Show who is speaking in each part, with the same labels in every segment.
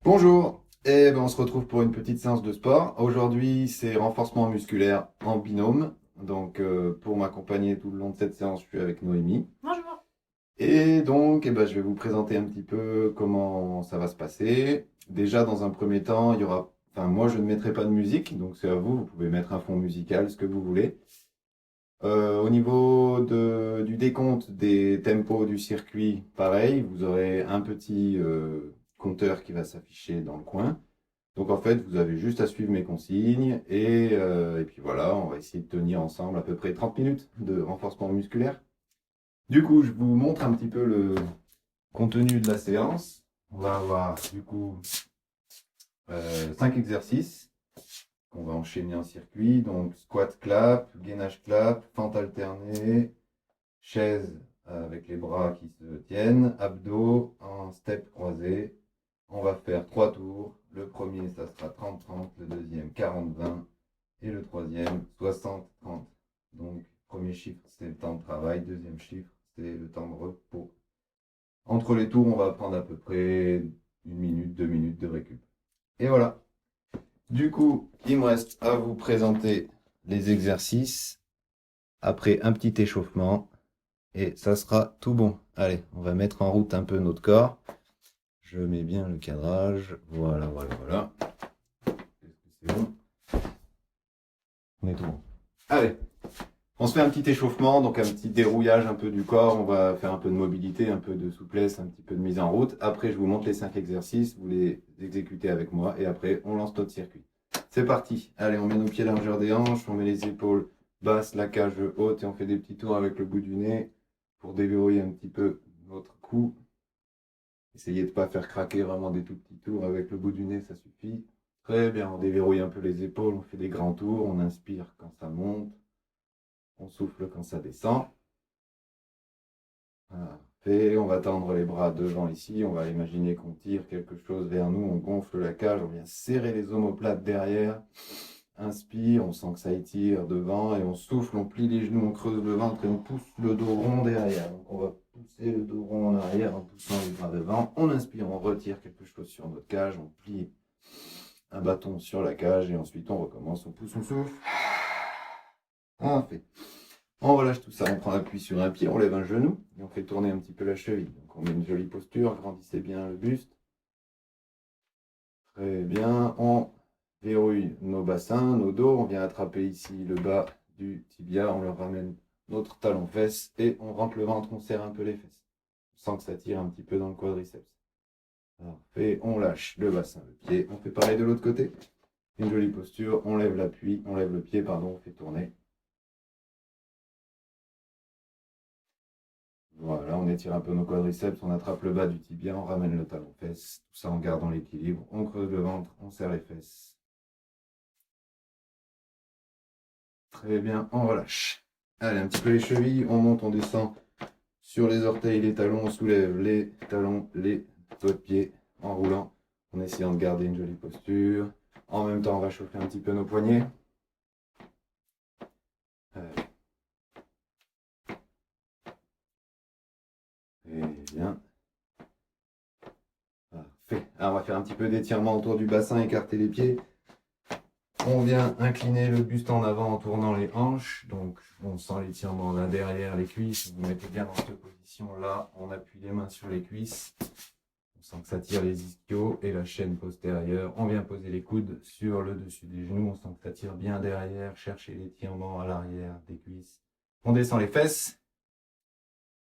Speaker 1: Bonjour, on se retrouve pour une petite séance de sport. Aujourd'hui, c'est renforcement musculaire en binôme. Pour m'accompagner tout le long de cette séance, je suis avec Noémie.
Speaker 2: Bonjour.
Speaker 1: Je vais vous présenter un petit peu comment ça va se passer. Déjà, dans un premier temps, moi, je ne mettrai pas de musique, donc c'est à vous. Vous pouvez mettre un fond musical, ce que vous voulez. Au niveau du décompte des tempos du circuit, pareil, vous aurez un petit compteur qui va s'afficher dans le coin. Donc en fait, vous avez juste à suivre mes consignes et puis voilà, on va essayer de tenir ensemble à peu près 30 minutes de renforcement musculaire. Du coup, je vous montre un petit peu le contenu de la séance. On va avoir du coup 5 exercices qu'on va enchaîner en circuit. Donc squat clap, gainage clap, fente alternée, chaise avec les bras qui se tiennent, abdos en step croisé. On va faire 3 tours. Le premier, ça sera 30-30, le deuxième 40-20 et le troisième 60-30. Donc, premier chiffre, c'est le temps de travail. Deuxième chiffre, c'est le temps de repos. Entre les tours, on va prendre à peu près 1 minute, 2 minutes de récup. Et voilà. Du coup, il me reste à vous présenter les exercices après un petit échauffement et ça sera tout bon. Allez, on va mettre en route un peu notre corps. Je mets bien le cadrage. Voilà, voilà, voilà. Est-ce que c'est bon? On est tout bon. Allez, on se fait un petit échauffement, donc un petit dérouillage un peu du corps. On va faire un peu de mobilité, un peu de souplesse, un petit peu de mise en route. Après, je vous montre les 5 exercices. Vous les exécutez avec moi et après, on lance notre circuit. C'est parti. Allez, on met nos pieds à la largeur des hanches, on met les épaules basses, la cage haute et on fait des petits tours avec le bout du nez pour déverrouiller un petit peu notre cou. Essayez de ne pas faire craquer vraiment des tout petits tours avec le bout du nez, ça suffit. Très bien, on déverrouille un peu les épaules, on fait des grands tours, on inspire quand ça monte, on souffle quand ça descend. Parfait, on va tendre les bras devant ici, on va imaginer qu'on tire quelque chose vers nous, on gonfle la cage, on vient serrer les omoplates derrière. Inspire, on sent que ça étire devant et on souffle, on plie les genoux, on creuse le ventre et on pousse le dos rond derrière. Donc on va pousser le dos rond en arrière en poussant les bras devant. On inspire, on retire quelque chose sur notre cage, on plie un bâton sur la cage et ensuite on recommence, on pousse, on souffle. On fait. On relâche tout ça, on prend appui sur un pied, on lève un genou et on fait tourner un petit peu la cheville. Donc on met une jolie posture, grandissez bien le buste. Très bien, on verrouille nos bassins, nos dos, on vient attraper ici le bas du tibia, on leur ramène notre talon-fesse et on rentre le ventre, on serre un peu les fesses. On sent que ça tire un petit peu dans le quadriceps. Parfait, on lâche le bassin, le pied, on fait pareil de l'autre côté. Une jolie posture, on lève l'appui, on lève le pied, pardon, on fait tourner. Voilà, on étire un peu nos quadriceps, on attrape le bas du tibia, on ramène le talon-fesse, tout ça en gardant l'équilibre, on creuse le ventre, on serre les fesses. Très bien, on relâche. Allez, un petit peu les chevilles, on monte, on descend sur les orteils, les talons, on soulève les talons, les doigts de pied en roulant, en essayant de garder une jolie posture. En même temps, on va chauffer un petit peu nos poignets. Allez. Très bien. Parfait. Alors, on va faire un petit peu d'étirement autour du bassin, écarter les pieds. On vient incliner le buste en avant en tournant les hanches. Donc, on sent l'étirement là derrière les cuisses. Vous mettez bien dans cette position-là. On appuie les mains sur les cuisses. On sent que ça tire les ischios et la chaîne postérieure. On vient poser les coudes sur le dessus des genoux. On sent que ça tire bien derrière. Cherchez l'étirement à l'arrière des cuisses. On descend les fesses.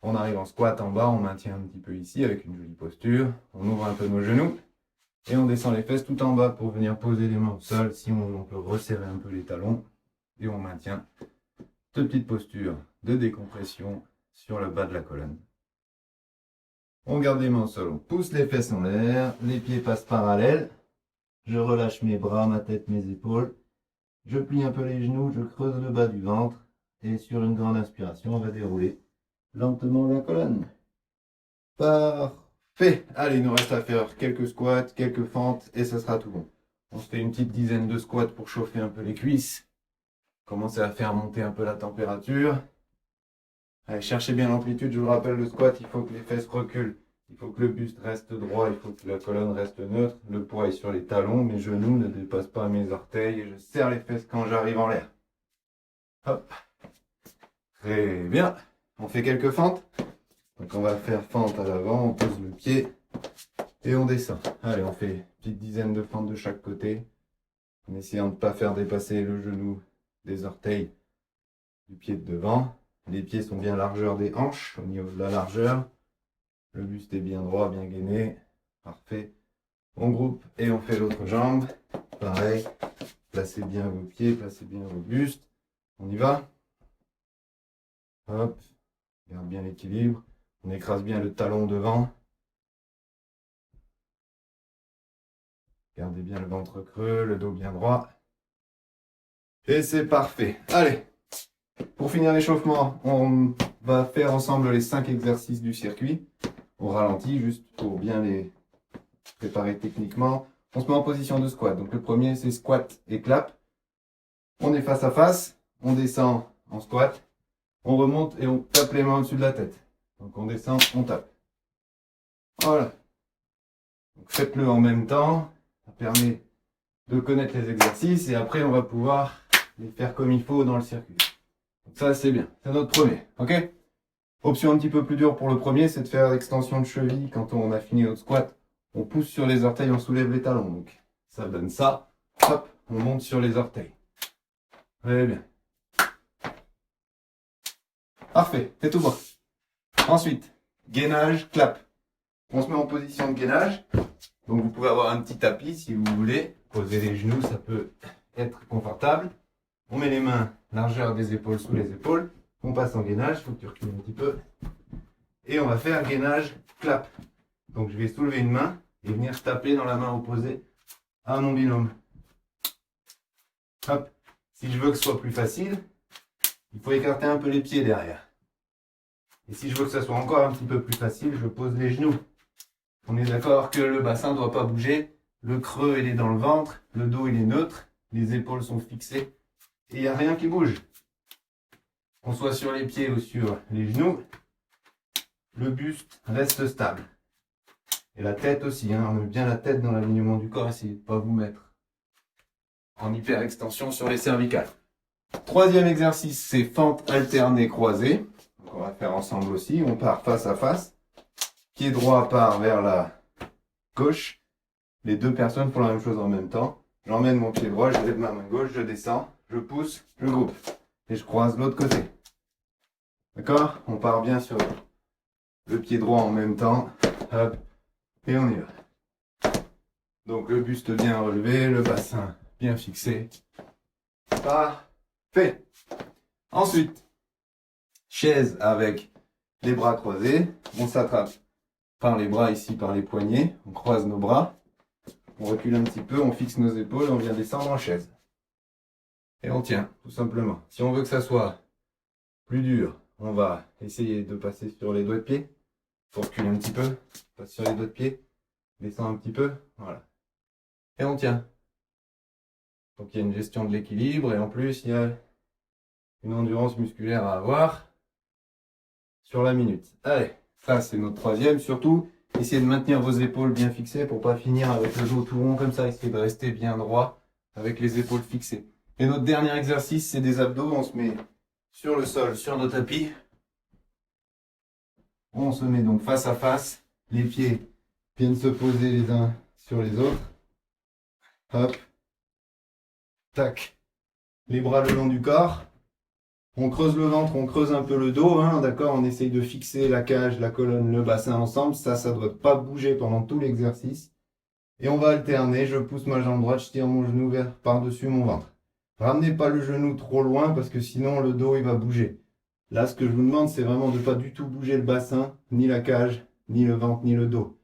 Speaker 1: On arrive en squat en bas. On maintient un petit peu ici avec une jolie posture. On ouvre un peu nos genoux. Et on descend les fesses tout en bas pour venir poser les mains au sol. Si on peut resserrer un peu les talons. Et on maintient cette petite posture de décompression sur le bas de la colonne. On garde les mains au sol, on pousse les fesses en l'air, les pieds passent parallèles. Je relâche mes bras, ma tête, mes épaules. Je plie un peu les genoux, je creuse le bas du ventre. Et sur une grande inspiration, on va dérouler lentement la colonne. Parfait. Allez, il nous reste à faire quelques squats, quelques fentes et ça sera tout bon. On se fait une petite dizaine de squats pour chauffer un peu les cuisses. Commencer à faire monter un peu la température. Allez, cherchez bien l'amplitude, je vous le rappelle, le squat, il faut que les fesses reculent Il faut que le buste reste droit, il faut que la colonne reste neutre. Le poids est sur les talons, mes genoux ne dépassent pas mes orteils et je serre les fesses quand j'arrive en l'air. Hop. Très bien. On fait quelques fentes. Donc on va faire fente à l'avant, on pose le pied et on descend. Allez, on fait une petite dizaine de fentes de chaque côté, en essayant de ne pas faire dépasser le genou des orteils du pied de devant. Les pieds sont bien largeur des hanches au niveau de la largeur. Le buste est bien droit, bien gainé. Parfait. On groupe et on fait l'autre jambe. Pareil. Placez bien vos pieds, placez bien vos bustes. On y va. Hop. Garde bien l'équilibre. On écrase bien le talon devant. Gardez bien le ventre creux, le dos bien droit. Et c'est parfait. Allez. Pour finir l'échauffement, on va faire ensemble les 5 exercices du circuit. On ralentit juste pour bien les préparer techniquement. On se met en position de squat. Donc le premier, c'est squat et clap. On est face à face. On descend en squat. On remonte et on tape les mains au-dessus de la tête. Donc on descend, on tape. Voilà. Donc faites-le en même temps. Ça permet de connaître les exercices et après on va pouvoir les faire comme il faut dans le circuit. Donc ça c'est bien. C'est notre premier. Ok ? Option un petit peu plus dure pour le premier, c'est de faire l'extension de cheville. Quand on a fini notre squat, on pousse sur les orteils, on soulève les talons. Donc ça donne ça. Hop, on monte sur les orteils. Très bien. Parfait, c'est tout bon. Ensuite, gainage, clap. On se met en position de gainage. Donc vous pouvez avoir un petit tapis si vous voulez. Poser les genoux, ça peut être confortable. On met les mains largeur des épaules sous les épaules. On passe en gainage, il faut que tu recules un petit peu. Et on va faire gainage, clap. Donc je vais soulever une main et venir taper dans la main opposée à mon binôme. Hop. Si je veux que ce soit plus facile, il faut écarter un peu les pieds derrière. Et si je veux que ça soit encore un petit peu plus facile, je pose les genoux. On est d'accord que le bassin ne doit pas bouger. Le creux, il est dans le ventre. Le dos, il est neutre. Les épaules sont fixées. Et il n'y a rien qui bouge. Qu'on soit sur les pieds ou sur les genoux, le buste reste stable. Et la tête aussi, hein. On met bien la tête dans l'alignement du corps. Essayez de ne pas vous mettre en hyper extension sur les cervicales. Troisième exercice, c'est fente alternée croisée. Donc on va faire ensemble aussi. On part face à face. Pied droit part vers la gauche. Les deux personnes font la même chose en même temps. J'emmène mon pied droit, je lève ma main gauche, je descends, je pousse, je groupe. Et je croise l'autre côté. D'accord? On part bien sur le pied droit en même temps. Hop. Et on y va. Donc le buste bien relevé, le bassin bien fixé. Parfait. Ensuite, chaise avec les bras croisés. On s'attrape par les bras ici, par les poignets. On croise nos bras. On recule un petit peu, on fixe nos épaules, on vient descendre en chaise. Et on tient, tout simplement. Si on veut que ça soit plus dur, on va essayer de passer sur les doigts de pied. Faut reculer un petit peu. Passe sur les doigts de pied. Descend un petit peu. Voilà. Et on tient. Donc il y a une gestion de l'équilibre et en plus il y a une endurance musculaire à avoir sur la minute. Allez, ça c'est notre troisième. Surtout, essayez de maintenir vos épaules bien fixées pour pas finir avec le dos tout rond comme ça. Essayez de rester bien droit avec les épaules fixées. Et notre dernier exercice, c'est des abdos. On se met sur le sol, sur nos tapis. On se met donc face à face. Les pieds viennent se poser les uns sur les autres. Hop. Tac. Les bras le long du corps. On creuse le ventre, on creuse un peu le dos. Hein, d'accord, on essaye de fixer la cage, la colonne, le bassin ensemble. Ça ne doit pas bouger pendant tout l'exercice. Et on va alterner. Je pousse ma jambe droite, je tire mon genou vers par-dessus mon ventre. Ramenez pas le genou trop loin parce que sinon le dos il va bouger. Là, ce que je vous demande, c'est vraiment de ne pas du tout bouger le bassin, ni la cage, ni le ventre, ni le dos.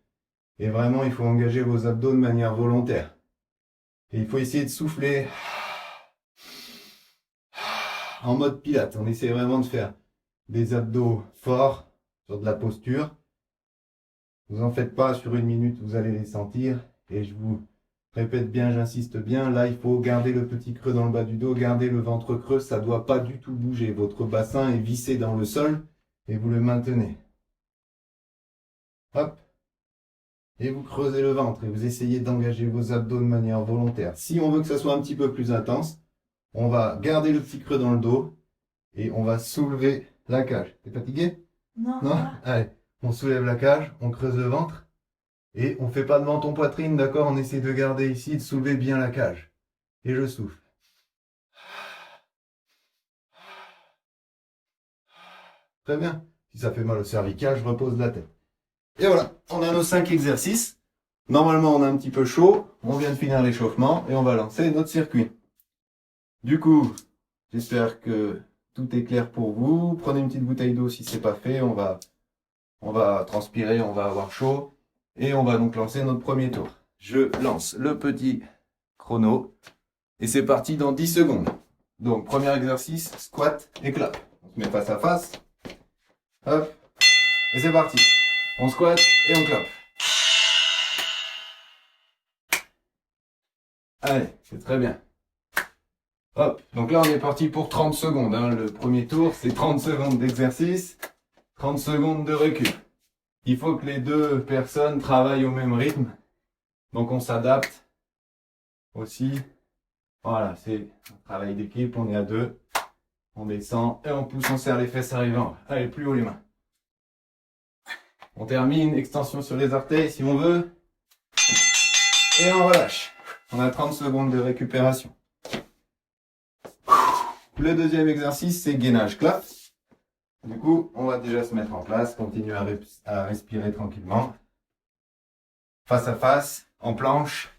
Speaker 1: Et vraiment, il faut engager vos abdos de manière volontaire. Et il faut essayer de souffler en mode pilates. On essaie vraiment de faire des abdos forts sur de la posture. Vous en faites pas sur une minute, vous allez les sentir. Et je vous répète bien, j'insiste bien, là il faut garder le petit creux dans le bas du dos, garder le ventre creux, ça ne doit pas du tout bouger. Votre bassin est vissé dans le sol et vous le maintenez. Hop, et vous creusez le ventre et vous essayez d'engager vos abdos de manière volontaire. Si on veut que ça soit un petit peu plus intense, on va garder le petit creux dans le dos et on va soulever la cage. T'es fatigué?
Speaker 2: Non,
Speaker 1: Non?
Speaker 2: ça va.
Speaker 1: Allez, on soulève la cage, on creuse le ventre et on fait pas de menton poitrine, d'accord? On essaie de garder ici, de soulever bien la cage. Et je souffle. Très bien. Si ça fait mal au cervical, je repose la tête. Et voilà, on a nos 5 exercices. Normalement, on a un petit peu chaud. On vient de finir l'échauffement et on va lancer notre circuit. Du coup, j'espère que tout est clair pour vous. Prenez une petite bouteille d'eau si c'est pas fait. On va transpirer, on va avoir chaud. Et on va donc lancer notre premier tour. Je lance le petit chrono. Et c'est parti dans 10 secondes. Donc, premier exercice, squat et clap. On se met face à face. Hop. Et c'est parti. On squatte et on clap. Allez, c'est très bien. Hop. Donc là, on est parti pour 30 secondes. Hein. Le premier tour, c'est 30 secondes d'exercice, 30 secondes de recul. Il faut que les deux personnes travaillent au même rythme. Donc on s'adapte aussi. Voilà, c'est un travail d'équipe. On est à deux. On descend et on pousse, on serre les fesses arrivant. Allez, plus haut les mains. On termine, extension sur les orteils si on veut. Et on relâche. On a 30 secondes de récupération. Le deuxième exercice, c'est gainage clap. Du coup, on va déjà se mettre en place, continuer à respirer tranquillement. Face à face, en planche.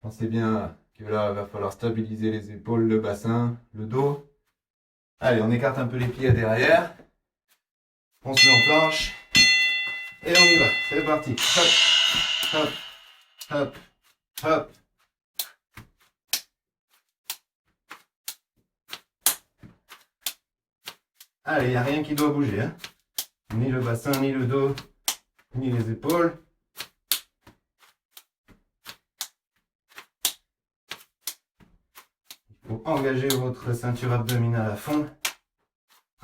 Speaker 1: Pensez bien que là, il va falloir stabiliser les épaules, le bassin, le dos. Allez, on écarte un peu les pieds derrière. On se met en planche. Et on y va. C'est parti. Hop, hop, hop, hop. Allez, il n'y a rien qui doit bouger. Hein. Ni le bassin, ni le dos, ni les épaules. Il faut engager votre ceinture abdominale à fond.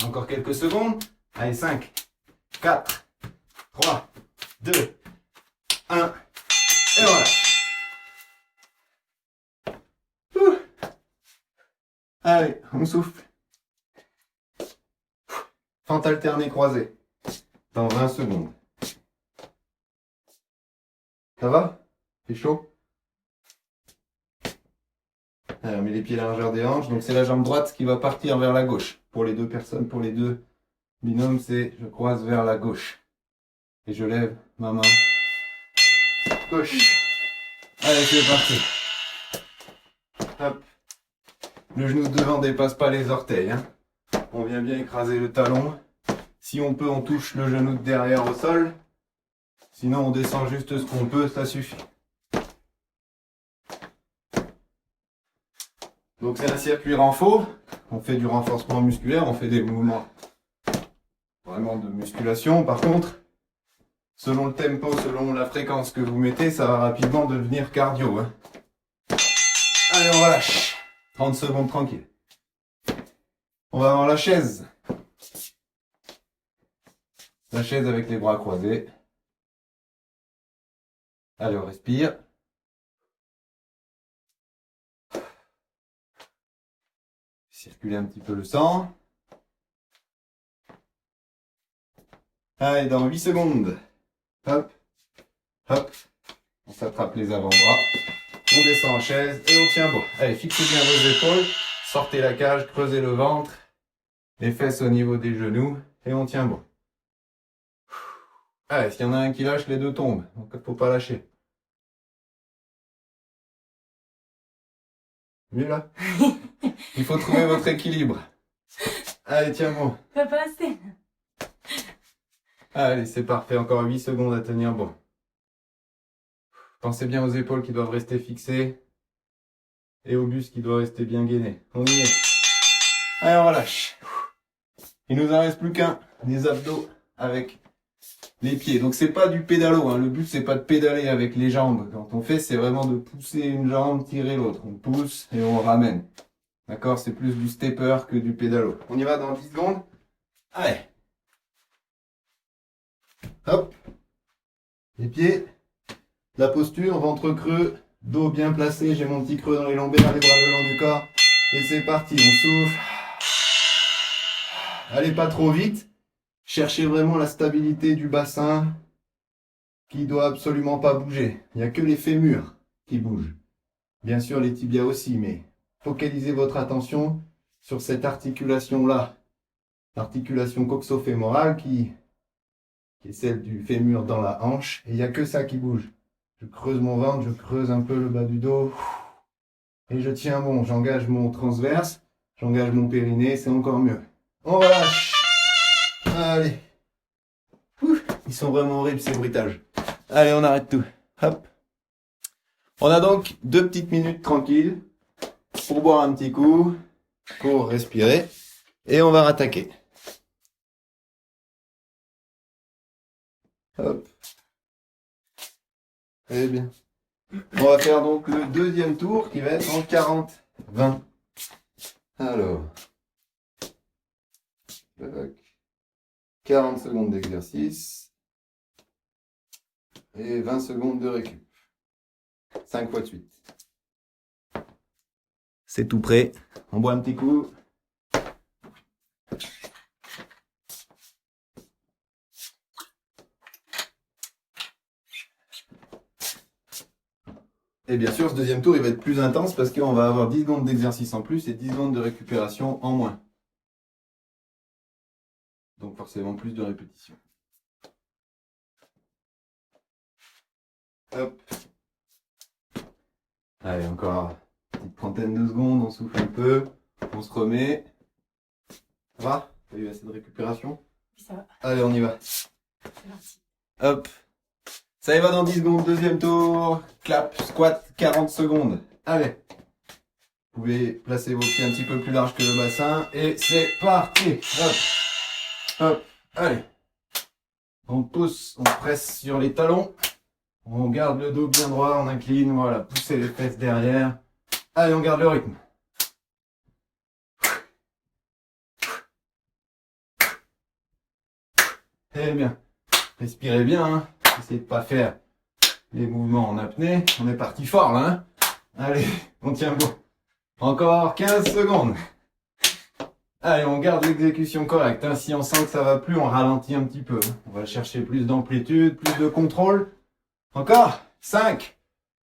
Speaker 1: Encore quelques secondes. Allez, 5, 4, 3, 2, 1. Et voilà. Ouh. Allez, on souffle. Fente alternée croisée. Dans 20 secondes. Ça va? C'est chaud? Allez, on met les pieds à la largeur des hanches. Donc c'est la jambe droite qui va partir vers la gauche. Pour les deux personnes, pour les deux binômes, c'est je croise vers la gauche. Et je lève ma main gauche. Allez, c'est parti. Hop. Le genou de devant dépasse pas les orteils. Hein. On vient bien écraser le talon. Si on peut, on touche le genou de derrière au sol. Sinon, on descend juste ce qu'on peut, ça suffit. Donc c'est un circuit renfort. On fait du renforcement musculaire, on fait des mouvements vraiment de musculation. Par contre, selon le tempo, selon la fréquence que vous mettez, ça va rapidement devenir cardio. Hein. Allez, on relâche. 30 secondes tranquille. On va avoir la chaise. La chaise avec les bras croisés. Allez, on respire. Circuler un petit peu le sang. Allez, dans 8 secondes. Hop, hop. On s'attrape les avant-bras. On descend en chaise et on tient bon. Allez, fixez bien vos épaules. Sortez la cage, creusez le ventre. Les fesses au niveau des genoux. Et on tient bon. Allez, s'il y en a un qui lâche, les deux tombent. Donc, il ne faut pas lâcher. Mieux là? Il faut trouver votre équilibre. Allez, tiens bon.
Speaker 2: Pas passer.
Speaker 1: Allez, c'est parfait. Encore 8 secondes à tenir bon. Pensez bien aux épaules qui doivent rester fixées. Et au buste qui doit rester bien gainé. On y est. Allez, on relâche. Il nous en reste plus qu'un. Les abdos avec les pieds. Donc c'est pas du pédalo. Hein. Le but c'est pas de pédaler avec les jambes. Quand on fait, c'est vraiment de pousser une jambe, tirer l'autre. On pousse et on ramène. D'accord? C'est plus du stepper que du pédalo. On y va dans 10 secondes. Allez. Hop. Les pieds. La posture, ventre creux, dos bien placé. J'ai mon petit creux dans les lombaires, les bras le long du corps. Et c'est parti, on souffle. Allez pas trop vite. Cherchez vraiment la stabilité du bassin qui doit absolument pas bouger. Il n'y a que les fémurs qui bougent. Bien sûr, les tibias aussi, mais focalisez votre attention sur cette articulation-là. L'articulation coxo-fémorale qui est celle du fémur dans la hanche. Et il n'y a que ça qui bouge. Je creuse mon ventre, je creuse un peu le bas du dos. Et je tiens bon, j'engage mon transverse, j'engage mon périnée, c'est encore mieux. On relâche. Allez. Ouh, ils sont vraiment horribles ces bruitages. Allez, on arrête tout. Hop. On a donc 2 petites minutes tranquilles pour boire un petit coup, pour respirer. Et on va rattaquer. Hop. Très bien. On va faire donc le deuxième tour qui va être en 40-20. Alors. 40 secondes d'exercice. Et 20 secondes de récup. 5 fois de suite. C'est tout prêt. On boit un petit coup. Et bien sûr, ce deuxième tour, il va être plus intense parce qu'on va avoir 10 secondes d'exercice en plus et 10 secondes de récupération en moins. Donc forcément plus de répétitions. Hop. Allez, encore une petite trentaine de secondes, on souffle un peu, on se remet. Ça va? T'as eu assez de récupération?
Speaker 2: Oui, ça va.
Speaker 1: Allez, on y va.
Speaker 2: C'est parti.
Speaker 1: Hop. Ça y va dans 10 secondes, deuxième tour. Clap, squat, 40 secondes. Allez. Vous pouvez placer vos pieds un petit peu plus large que le bassin. Et c'est parti. Hop. Hop. Allez. On pousse, on presse sur les talons. On garde le dos bien droit, on incline. Voilà, poussez les fesses derrière. Allez, on garde le rythme. Eh bien. Respirez bien, hein. Essayez de pas faire les mouvements en apnée. On est parti fort là, hein. Allez, on tient bon. Encore 15 secondes. Allez, on garde l'exécution correcte, hein. Si on sent que ça va plus, on ralentit un petit peu. On va chercher plus d'amplitude, plus de contrôle. Encore 5,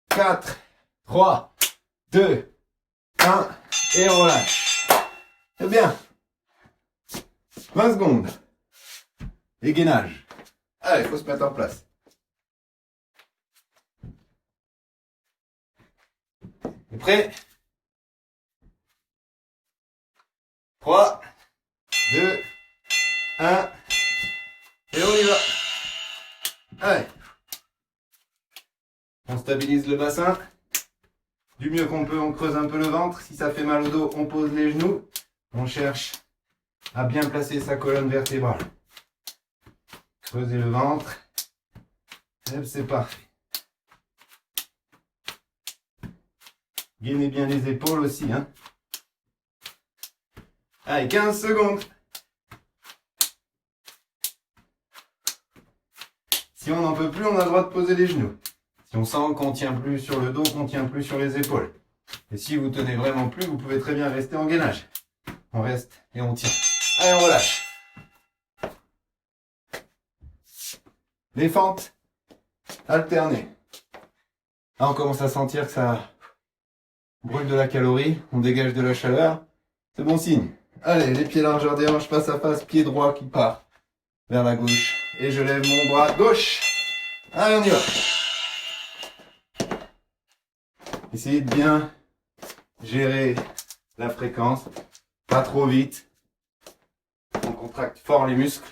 Speaker 1: 4, 3, 2, 1. Et on relâche. C'est bien. 20 secondes. Et gainage. Allez, il faut se mettre en place. T'es prêt? 3, 2, 1. Et on y va. Allez. On stabilise le bassin. Du mieux qu'on peut, on creuse un peu le ventre. Si ça fait mal au dos, on pose les genoux. On cherche à bien placer sa colonne vertébrale. Creusez le ventre. Et c'est parfait. Gainez bien les épaules aussi, hein. Allez, 15 secondes. Si on n'en peut plus, on a le droit de poser les genoux. Si on sent qu'on tient plus sur le dos, qu'on tient plus sur les épaules. Et si vous tenez vraiment plus, vous pouvez très bien rester en gainage. On reste et on tient. Allez, on relâche. Les fentes alternées. Là, on commence à sentir que ça brûle de la calorie, on dégage de la chaleur. C'est bon signe. Allez, les pieds largeur des hanches, face à face, pied droit qui part vers la gauche. Et je lève mon bras gauche. Allez, on y va. Essayez de bien gérer la fréquence. Pas trop vite. On contracte fort les muscles.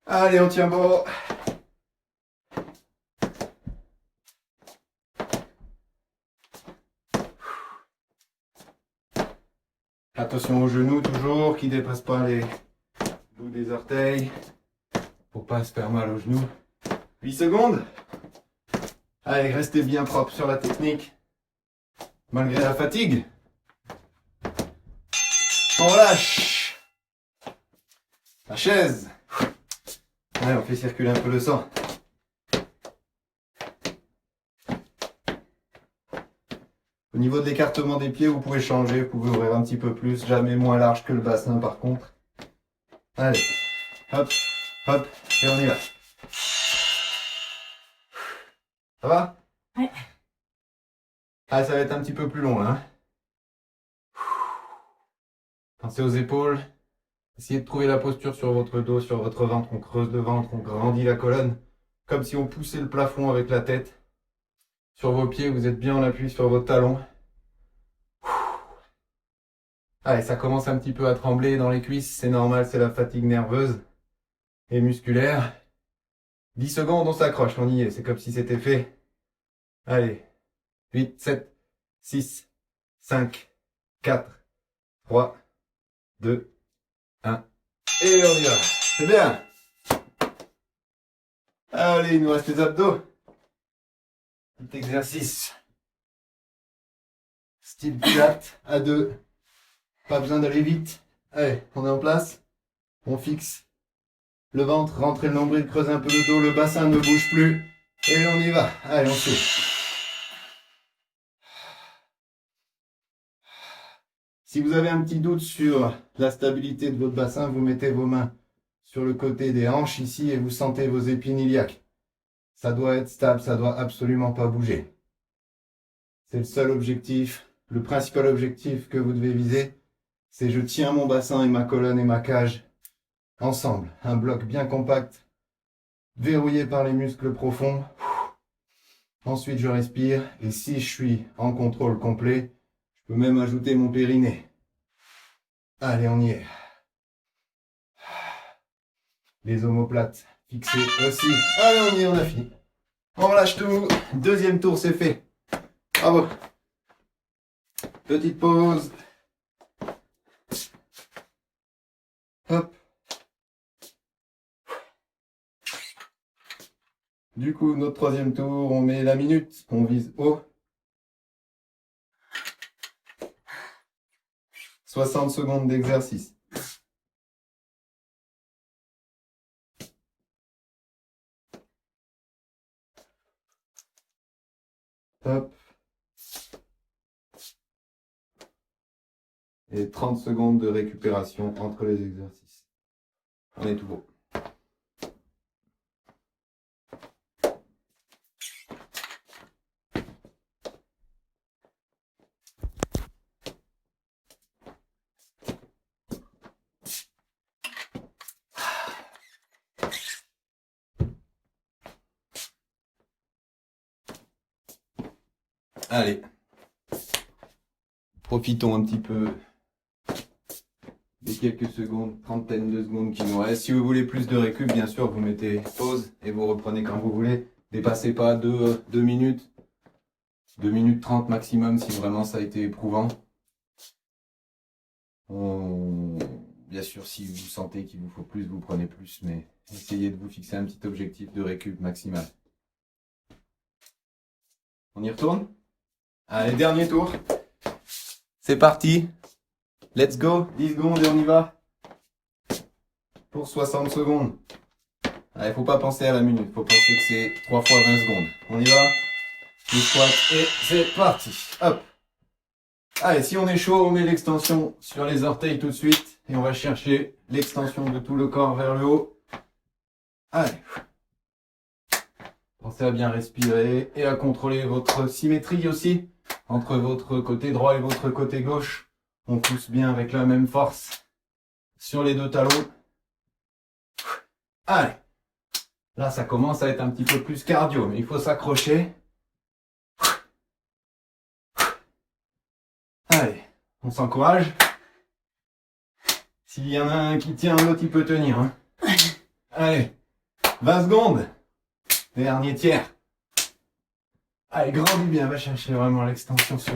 Speaker 1: Allez, on tient bon. Attention aux genoux toujours, qui ne dépassent pas les bouts des orteils. Pour pas se faire mal aux genoux. 8 secondes. Allez, restez bien propre sur la technique. Malgré la fatigue. On relâche. La chaise. Allez, on fait circuler un peu le sang. Au niveau de l'écartement des pieds, vous pouvez changer, vous pouvez ouvrir un petit peu plus, jamais moins large que le bassin par contre. Allez, hop, hop, et on y va. Ça va?
Speaker 2: Ouais.
Speaker 1: Ah, ça va être un petit peu plus long là. Hein. Pensez aux épaules. Essayez de trouver la posture sur votre dos, sur votre ventre. On creuse le ventre, on grandit la colonne. Comme si on poussait le plafond avec la tête. Sur vos pieds, vous êtes bien en appui sur vos talons. Allez, ça commence un petit peu à trembler dans les cuisses. C'est normal, c'est la fatigue nerveuse et musculaire. 10 secondes, on s'accroche, on y est. C'est comme si c'était fait. Allez. 8, 7, 6, 5, 4, 3, 2, 1. Et on y va. C'est bien. Allez, il nous reste les abdos. Petit exercice. Style pilates à deux. Pas besoin d'aller vite. Allez, on est en place. On fixe le ventre, rentrez le nombril, creusez un peu le dos, le bassin ne bouge plus. Et on y va. Allez, on souffle. Si vous avez un petit doute sur la stabilité de votre bassin, vous mettez vos mains sur le côté des hanches ici et vous sentez vos épines iliaques. Ça doit être stable, ça doit absolument pas bouger. C'est le seul objectif, le principal objectif que vous devez viser, c'est je tiens mon bassin et ma colonne et ma cage ensemble. Un bloc bien compact, verrouillé par les muscles profonds. Ensuite, je respire et si je suis en contrôle complet, je peux même ajouter mon périnée. Allez, on y est. Les omoplates fixées aussi. Allez, on y est, on a fini. On relâche tout. Deuxième tour, c'est fait. Bravo. Petite pause. Hop. Du coup, notre troisième tour, on met la minute. On vise haut. 60 secondes d'exercice. Hop. Et 30 secondes de récupération entre les exercices. On est tout bon. Allez. Profitons un petit peu des quelques secondes, trentaine de secondes qui nous restent. Si vous voulez plus de récup, bien sûr, vous mettez pause et vous reprenez quand vous voulez. Dépassez pas 2 minutes. 2 minutes 30 maximum si vraiment ça a été éprouvant. Bien sûr, si vous sentez qu'il vous faut plus, vous prenez plus, mais essayez de vous fixer un petit objectif de récup maximal. On y retourne? Allez, dernier tour. C'est parti. Let's go. 10 secondes et on y va. Pour 60 secondes. Allez, faut pas penser à la minute. Faut penser que c'est 3 fois 20 secondes. On y va. Je squat et c'est parti. Hop. Allez, si on est chaud, on met l'extension sur les orteils tout de suite. Et on va chercher l'extension de tout le corps vers le haut. Allez. Pensez à bien respirer et à contrôler votre symétrie aussi. Entre votre côté droit et votre côté gauche. On pousse bien avec la même force sur les deux talons. Allez. Là, ça commence à être un petit peu plus cardio, mais il faut s'accrocher. Allez, on s'encourage. S'il y en a un qui tient, l'autre il peut tenir. Hein. Allez, 20 secondes. Dernier tiers. Allez, grandis bien, va chercher vraiment l'extension sur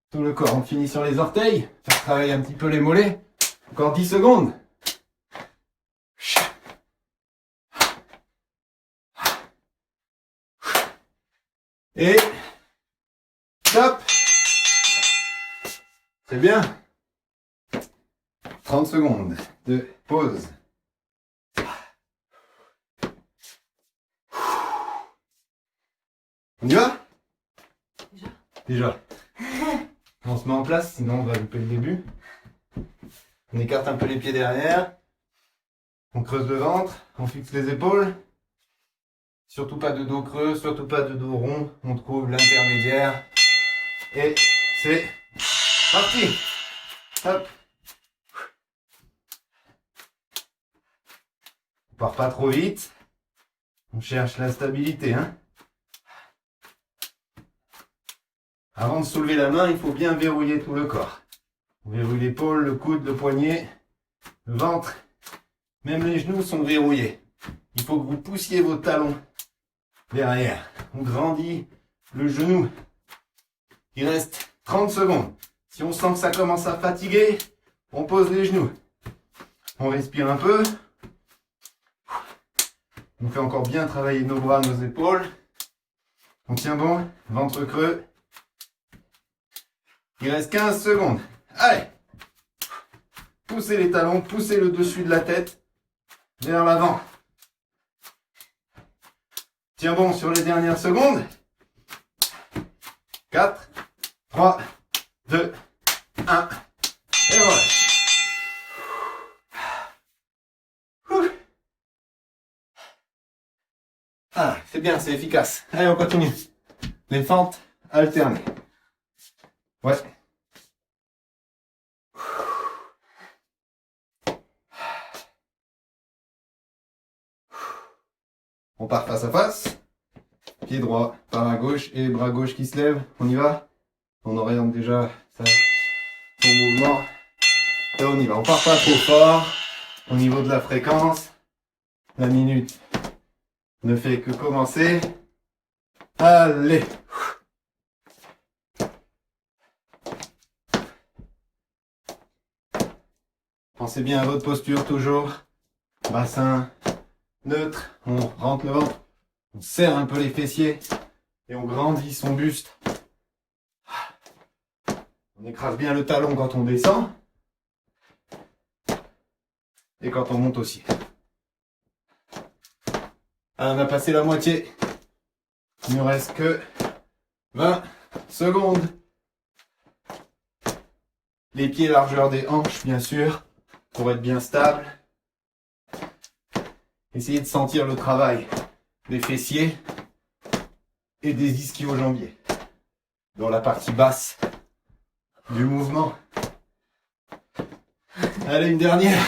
Speaker 1: tout le corps. On finit sur les orteils. Faire travailler un petit peu les mollets. Encore 10 secondes. Et stop. C'est bien. 30 secondes de pause. On y va?
Speaker 2: Déjà?
Speaker 1: Déjà. On se met en place, sinon on va louper le début. On écarte un peu les pieds derrière. On creuse le ventre, on fixe les épaules. Surtout pas de dos creux, surtout pas de dos rond. On trouve l'intermédiaire. Et c'est parti. Hop. On part pas trop vite. On cherche la stabilité, hein. Avant de soulever la main, il faut bien verrouiller tout le corps. On verrouille l'épaule, le coude, le poignet, le ventre. Même les genoux sont verrouillés. Il faut que vous poussiez vos talons derrière. On grandit le genou. Il reste 30 secondes. Si on sent que ça commence à fatiguer, on pose les genoux. On respire un peu. On fait encore bien travailler nos bras, nos épaules. On tient bon, ventre creux. Il reste 15 secondes. Allez! Poussez les talons, poussez le dessus de la tête vers l'avant. Tiens bon sur les dernières secondes. 4, 3, 2, 1. Et voilà. Ah, c'est bien, c'est efficace. Allez, on continue. Les fentes alternées. Ouais. On part face à face. Pied droit par à gauche et bras gauche qui se lève. On y va. On oriente déjà ça, son mouvement. Et on y va. On part pas trop fort. Au niveau de la fréquence, la minute ne fait que commencer. Allez. Pensez bien à votre posture toujours. Bassin neutre. On rentre le ventre. On serre un peu les fessiers. Et on grandit son buste. On écrase bien le talon quand on descend. Et quand on monte aussi. Ah, on a passé la moitié. Il ne reste que 20 secondes. Les pieds largeur des hanches, bien sûr, pour être bien stable. Essayez de sentir le travail des fessiers et des ischio-jambiers dans la partie basse du mouvement. Allez, une dernière.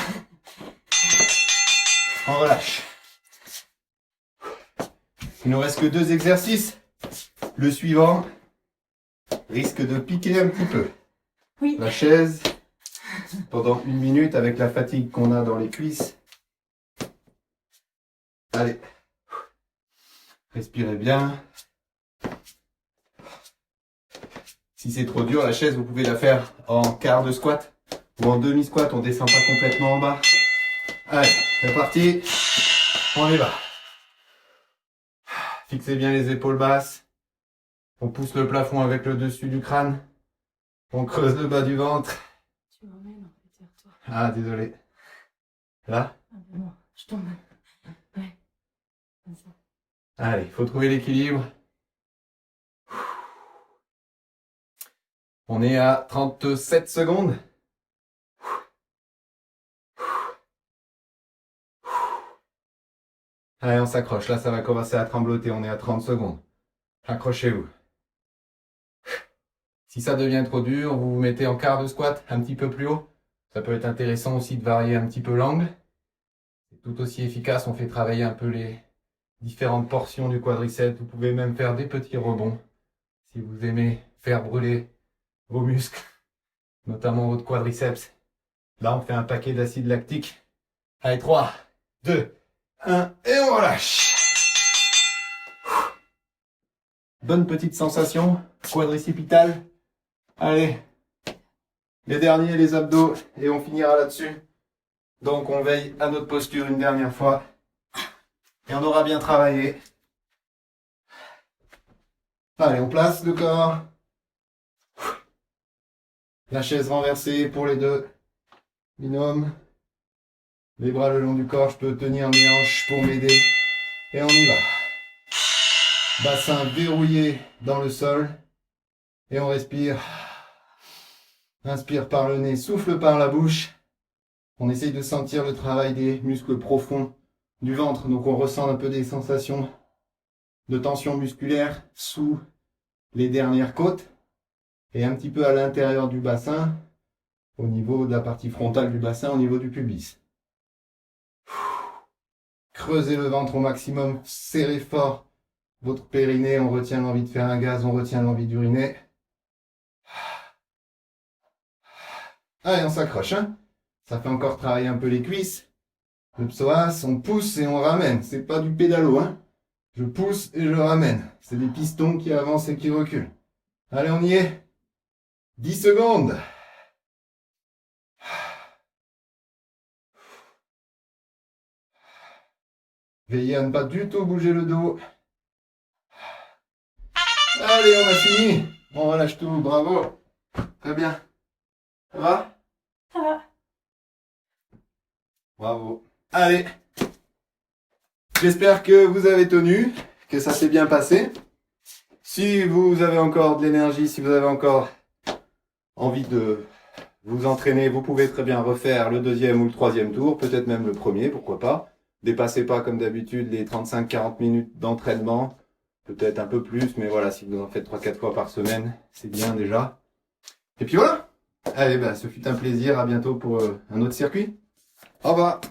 Speaker 1: On relâche. Il ne nous reste que 2 exercices. Le suivant risque de piquer un petit peu.
Speaker 2: Oui.
Speaker 1: La chaise pendant 1 minute avec la fatigue qu'on a dans les cuisses. Allez. Respirez bien. Si c'est trop dur, la chaise, vous pouvez la faire en quart de squat ou en demi-squat. On descend pas complètement en bas. Allez, c'est parti. On y va. Fixez bien les épaules basses. On pousse le plafond avec le dessus du crâne. On creuse le bas du ventre.
Speaker 2: Tu m'emmènes en fait vers toi.
Speaker 1: Ah, désolé. Là?
Speaker 2: Ah ben non, je tombe. Ouais. Comme ça.
Speaker 1: Allez, il faut trouver l'équilibre. On est à 37 secondes. Allez, on s'accroche. Là, ça va commencer à trembloter. On est à 30 secondes. Accrochez-vous. Si ça devient trop dur, vous vous mettez en quart de squat, un petit peu plus haut. Ça peut être intéressant aussi de varier un petit peu l'angle. C'est tout aussi efficace. On fait travailler un peu les différentes portions du quadriceps. Vous pouvez même faire des petits rebonds si vous aimez faire brûler vos muscles, notamment votre quadriceps. Là, on fait un paquet d'acide lactique. Allez, 3, 2, 1, et on relâche. Bonne petite sensation quadricipitale. Allez, les derniers, les abdos, et on finira là-dessus. Donc, on veille à notre posture une dernière fois. Et on aura bien travaillé. Allez, on place le corps. La chaise renversée pour les 2. Binôme. Les bras le long du corps, je peux tenir mes hanches pour m'aider. Et on y va. Bassin verrouillé dans le sol. Et on respire. Inspire par le nez, souffle par la bouche. On essaye de sentir le travail des muscles profonds du ventre. Donc on ressent un peu des sensations de tension musculaire sous les dernières côtes et un petit peu à l'intérieur du bassin, au niveau de la partie frontale du bassin, au niveau du pubis. Creusez le ventre au maximum, serrez fort votre périnée, on retient l'envie de faire un gaz, on retient l'envie d'uriner. Allez, on s'accroche, hein. Ça fait encore travailler un peu les cuisses. Le psoas, on pousse et on ramène. C'est pas du pédalo, hein. Je pousse et je ramène. C'est des pistons qui avancent et qui reculent. Allez, on y est. 10 secondes. Veillez à ne pas du tout bouger le dos. Allez, on a fini. On relâche tout, bravo. Très bien. Ça va?
Speaker 2: Ça va.
Speaker 1: Bravo. Allez. J'espère que vous avez tenu, que ça s'est bien passé. Si vous avez encore de l'énergie, si vous avez encore envie de vous entraîner, vous pouvez très bien refaire le deuxième ou le troisième tour, peut-être même le premier, pourquoi pas. Dépassez pas comme d'habitude les 35-40 minutes d'entraînement, peut-être un peu plus, mais voilà, si vous en faites 3-4 fois par semaine, c'est bien déjà. Et puis voilà. Allez, ce fut un plaisir, à bientôt pour un autre circuit. Au revoir.